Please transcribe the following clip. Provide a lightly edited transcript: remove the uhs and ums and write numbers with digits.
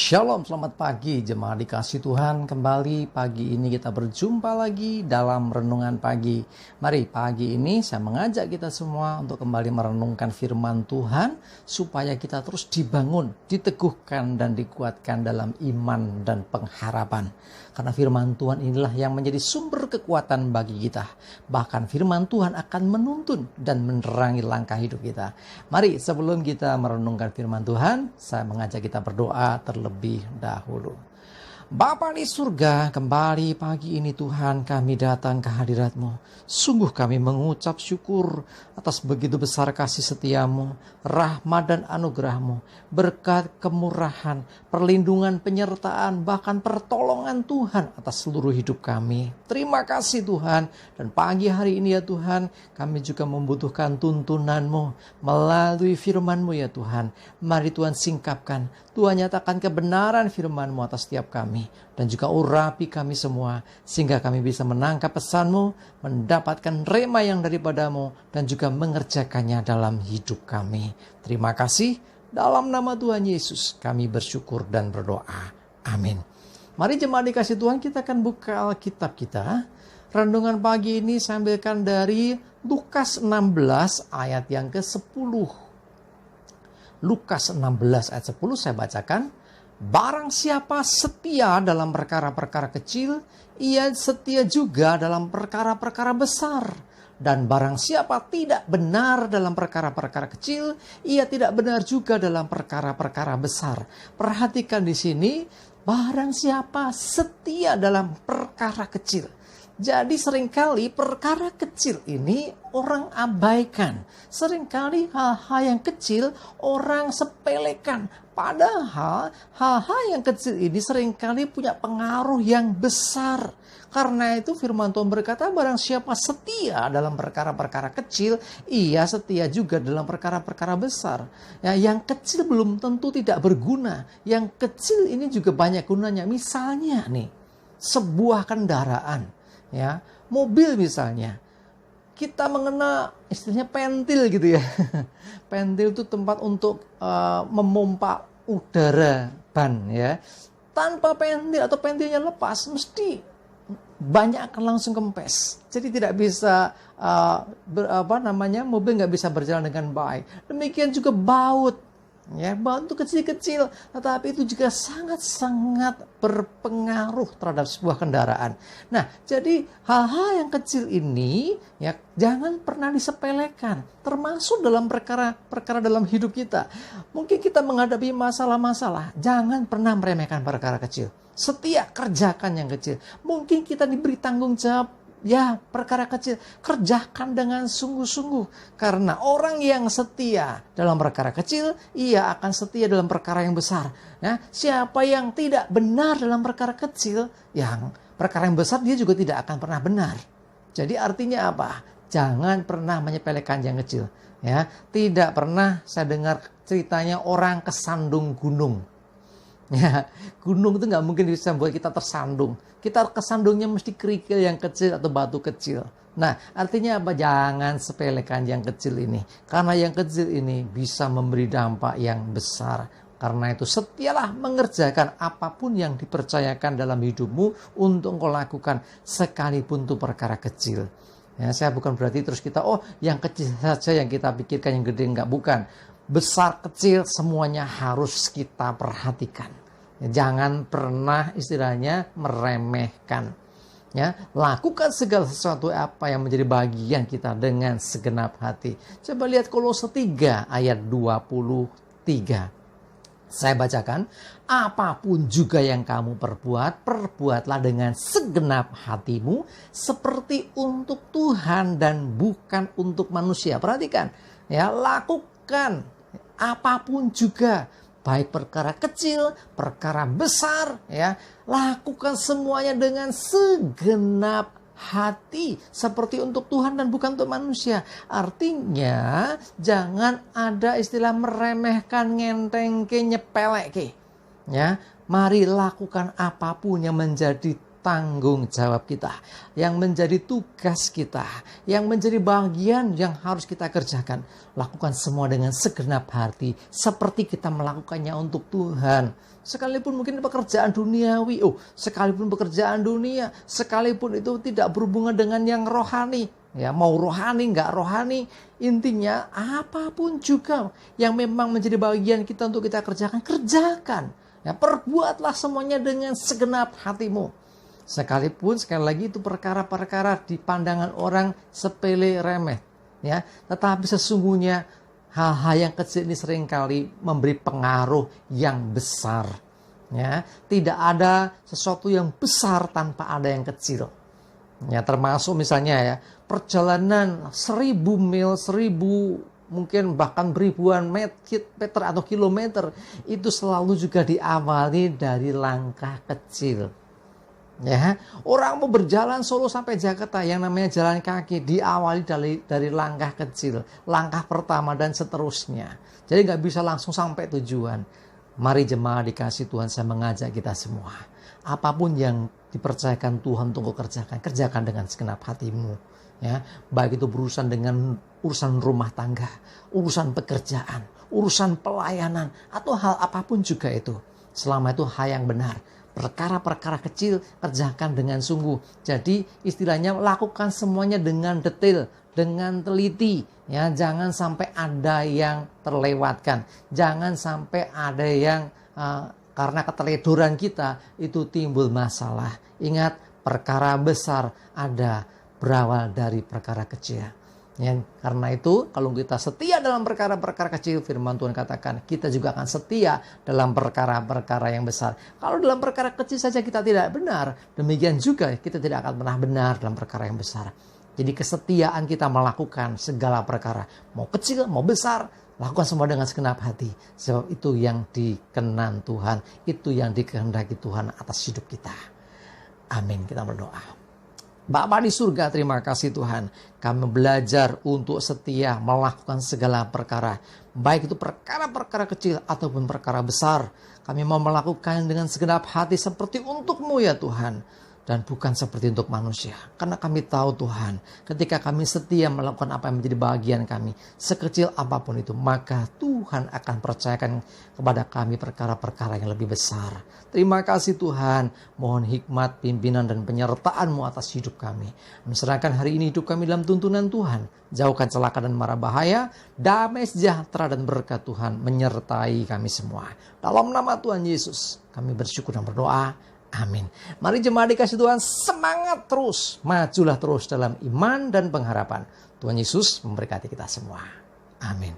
Shalom, selamat pagi jemaat dikasih Tuhan. Kembali pagi ini kita berjumpa lagi dalam renungan pagi. Mari pagi ini saya mengajak kita semua untuk kembali merenungkan firman Tuhan, supaya kita terus dibangun, diteguhkan dan dikuatkan dalam iman dan pengharapan. Karena firman Tuhan inilah yang menjadi sumber kekuatan bagi kita. Bahkan firman Tuhan akan menuntun dan menerangi langkah hidup kita. Mari sebelum kita merenungkan firman Tuhan, saya mengajak kita berdoa terlebih dahulu. Bapa di surga, kembali pagi ini Tuhan kami datang ke hadirat-Mu. Sungguh kami mengucap syukur atas begitu besar kasih setia-Mu, rahmat dan anugerah-Mu, berkat kemurahan, perlindungan, penyertaan, bahkan pertolongan Tuhan atas seluruh hidup kami. Terima kasih Tuhan, dan pagi hari ini ya Tuhan, kami juga membutuhkan tuntunan-Mu melalui firman-Mu ya Tuhan. Mari Tuhan singkapkan, Tuhan nyatakan kebenaran firman-Mu atas setiap kami, dan juga urapi kami semua, sehingga kami bisa menangkap pesan-Mu, mendapatkan rema yang daripada-Mu, dan juga mengerjakannya dalam hidup kami. Terima kasih, dalam nama Tuhan Yesus kami bersyukur dan berdoa. Amin. Mari jemaat dikasih Tuhan, kita akan buka Alkitab kita. Renungan pagi ini saya ambilkan dari Lukas 16 ayat yang ke-10. Lukas 16 ayat 10 saya bacakan. Barang siapa setia dalam perkara-perkara kecil, ia setia juga dalam perkara-perkara besar. Dan barang siapa tidak benar dalam perkara-perkara kecil, ia tidak benar juga dalam perkara-perkara besar. Perhatikan di sini, barang siapa setia dalam perkara kecil. Jadi seringkali perkara kecil ini orang abaikan. Seringkali hal-hal yang kecil orang sepelekan. Padahal hal-hal yang kecil ini seringkali punya pengaruh yang besar. Karena itu firman Tuhan berkata, barang siapa setia dalam perkara-perkara kecil, ia setia juga dalam perkara-perkara besar. Ya, yang kecil belum tentu tidak berguna. Yang kecil ini juga banyak gunanya. Misalnya nih, sebuah kendaraan, ya, mobil misalnya. Kita mengenal istilahnya pentil gitu ya. Pentil itu tempat untuk memompa udara ban ya. Tanpa pentil atau pentilnya lepas, mesti banyak akan langsung kempes. Jadi tidak bisa mobil nggak bisa berjalan dengan baik. Demikian juga baut. Ya, baut itu kecil-kecil, tetapi itu juga sangat-sangat berpengaruh terhadap sebuah kendaraan. Nah, jadi hal-hal yang kecil ini ya jangan pernah disepelekan, termasuk dalam perkara dalam hidup kita. Mungkin kita menghadapi masalah-masalah, jangan pernah meremehkan perkara kecil. Setia kerjakan yang kecil. Mungkin kita diberi tanggung jawab, ya perkara kecil, kerjakan dengan sungguh-sungguh. Karena orang yang setia dalam perkara kecil, ia akan setia dalam perkara yang besar. Ya, siapa yang tidak benar dalam perkara kecil, yang perkara yang besar dia juga tidak akan pernah benar. Jadi artinya apa? Jangan pernah menyepelekan yang kecil. Ya, tidak pernah saya dengar ceritanya orang kesandung gunung. Ya, gunung itu nggak mungkin bisa membuat kita tersandung. Kita kesandungnya mesti kerikil yang kecil atau batu kecil. Nah, artinya apa? Jangan sepelekan yang kecil ini. Karena yang kecil ini bisa memberi dampak yang besar. Karena itu setialah mengerjakan apapun yang dipercayakan dalam hidupmu untuk engkau lakukan, sekalipun itu perkara kecil. Ya, saya bukan berarti terus kita, yang kecil saja yang kita pikirkan, yang gede enggak, bukan. Besar kecil semuanya harus kita perhatikan. Jangan pernah istilahnya meremehkan. Ya, lakukan segala sesuatu apa yang menjadi bagian kita dengan segenap hati. Coba lihat Kolose 3 ayat 23. Saya bacakan, apapun juga yang kamu perbuat, perbuatlah dengan segenap hatimu, seperti untuk Tuhan dan bukan untuk manusia. Perhatikan, ya, lakukan apapun juga. Baik perkara kecil, perkara besar, ya, lakukan semuanya dengan segenap hati, seperti untuk Tuhan dan bukan untuk manusia. Artinya, jangan ada istilah meremehkan, ngentengke, nyepeleke. Ya, mari lakukan apapun yang menjadi tanggung jawab kita, yang menjadi tugas kita, yang menjadi bagian yang harus kita kerjakan. Lakukan semua dengan segenap hati, seperti kita melakukannya untuk Tuhan. Sekalipun mungkin pekerjaan duniawi, sekalipun pekerjaan dunia, sekalipun itu tidak berhubungan dengan yang rohani. Ya, mau rohani, nggak rohani, intinya apapun juga yang memang menjadi bagian kita untuk kita kerjakan. Ya, perbuatlah semuanya dengan segenap hatimu. Sekalipun sekali lagi itu perkara-perkara di pandangan orang sepele remeh. Ya, tetapi sesungguhnya hal-hal yang kecil ini seringkali memberi pengaruh yang besar. Ya, tidak ada sesuatu yang besar tanpa ada yang kecil. Ya, termasuk misalnya ya, perjalanan 1000 mil, 1000 mungkin bahkan ribuan meter atau kilometer, itu selalu juga diawali dari langkah kecil. Ya, orang mau berjalan Solo sampai Jakarta, yang namanya jalan kaki diawali dari langkah kecil, langkah pertama dan seterusnya. Jadi nggak bisa langsung sampai tujuan. Mari jemaat dikasih Tuhan, saya mengajak kita semua. Apapun yang dipercayakan Tuhan untuk kerjakan dengan segenap hatimu. Ya, baik itu berurusan dengan urusan rumah tangga, urusan pekerjaan, urusan pelayanan, atau hal apapun juga itu. Selama itu hal yang benar. Perkara-perkara kecil kerjakan dengan sungguh. Jadi istilahnya lakukan semuanya dengan detail, dengan teliti. Ya, jangan sampai ada yang terlewatkan. Jangan sampai ada yang karena keteledoran kita itu timbul masalah. Ingat, perkara besar ada berawal dari perkara kecil. Ya, karena itu kalau kita setia dalam perkara-perkara kecil, firman Tuhan katakan kita juga akan setia dalam perkara-perkara yang besar. Kalau dalam perkara kecil saja kita tidak benar, demikian juga kita tidak akan pernah benar dalam perkara yang besar. Jadi kesetiaan kita melakukan segala perkara, mau kecil mau besar, lakukan semua dengan segenap hati. Sebab itu yang dikenan Tuhan, itu yang dikehendaki Tuhan atas hidup kita. Amin, kita berdoa. Bapa di surga, terima kasih Tuhan. Kami belajar untuk setia melakukan segala perkara. Baik itu perkara-perkara kecil ataupun perkara besar. Kami mau melakukan dengan segenap hati seperti untuk-Mu ya Tuhan. Dan bukan seperti untuk manusia. Karena kami tahu Tuhan, ketika kami setia melakukan apa yang menjadi bagian kami, sekecil apapun itu, maka Tuhan akan percayakan kepada kami perkara-perkara yang lebih besar. Terima kasih Tuhan, mohon hikmat, pimpinan dan penyertaan-Mu atas hidup kami. Menserahkan hari ini hidup kami dalam tuntunan Tuhan. Jauhkan celaka dan mara bahaya, damai sejahtera dan berkat Tuhan menyertai kami semua. Dalam nama Tuhan Yesus, kami bersyukur dan berdoa. Amin. Mari jemaat dikasih Tuhan, semangat terus, majulah terus dalam iman dan pengharapan. Tuhan Yesus memberkati kita semua. Amin.